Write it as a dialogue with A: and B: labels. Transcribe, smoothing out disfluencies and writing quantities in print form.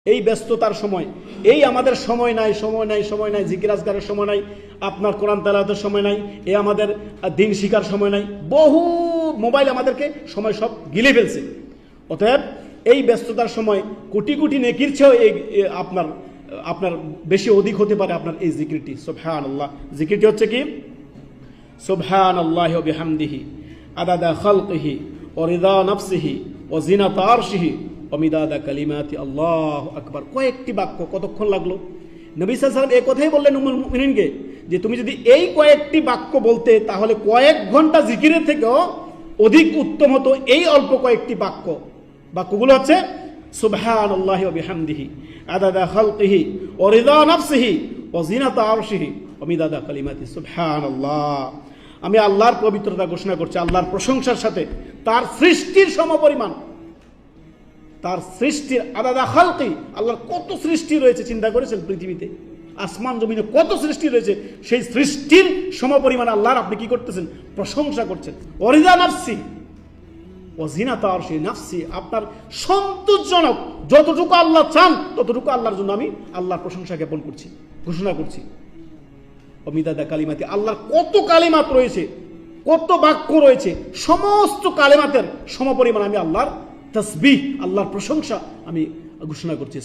A: এই ব্যস্ততার সময়, এই আমাদের সময় নাই, জিকির আজকারের সময় নাই, আপনার কোরআন তেলাওয়াতের সময় নাই, এই আমাদের দিন শিখার সময় নাই, বহু মোবাইল আমাদেরকে সময় সব গিলে ফেলছে। অতএব এই ব্যস্ততার সময় কোটি কোটি নেকির চেয়েও এই আপনার বেশি অধিক হতে পারে আপনার এই জিকিরটি। সুবহানাল্লাহ। জিকিরটি হচ্ছে কি? সুবহানাল্লাহি ওয়া বিহামদিহি আদাদা খালকিহি ওয়া রিদা নাফসিহি ওয়া জিনাতা আরশিহি ওয়া মিদাদা কালিমাতি আল্লাহু আকবার। কয়েকটি বাক্য, কতক্ষণ লাগলো? নবী সাল্লাল্লাহু আলাইহি ওয়াসাল্লাম এই কথাই বললেন উম্মুল মুমিনিনকে যে তুমি যদি এই কয়েকটি বাক্য বলতে তাহলে কয়েক ঘন্টা জিকিরের থেকেও অধিক উত্তম হতো এই অল্প কয়েকটি বাক্য। বাক্যগুলো হচ্ছে সুবহানাল্লাহি ওয়া বিহামদিহি আদাদা খালকিহি ওয়া রিদা নাফসিহি ওয়া জিনাতা আরশিহি ওয়া মিদাদা কালিমাতি। সুবহানাল্লাহ। আমি আল্লাহর পবিত্রতা ঘোষণা করছি, আল্লাহর প্রশংসার সাথে তার সৃষ্টির সমপরিমাণ, তার সৃষ্টির আদাদা খালকি, আল্লাহর কত সৃষ্টি রয়েছে চিন্তা করেছেন? পৃথিবীতে আসমান জমিনে কত সৃষ্টি রয়েছে, সেই সৃষ্টির সমপরিমাণ আল্লাহর আপনি কি করতেছেন? প্রশংসা করছেন। ওয়ারিদা নাফসি ও জিনাতা আরশি, নাফসি আপনার সন্তোষজনক যতটুকু আল্লাহ চান ততটুকু আল্লাহর জন্য আমি আল্লাহর প্রশংসা জ্ঞাপন করছি, ঘোষণা করছি। অমিদাদা কালিমাতি, আল্লাহর কত কালিমাত রয়েছে, কত বাক্য রয়েছে, সমস্ত কালিমাতের সমপরিমাণ আমি আল্লাহর তাসবিহ, আল্লাহর প্রশংসা আমি ঘোষণা করছি।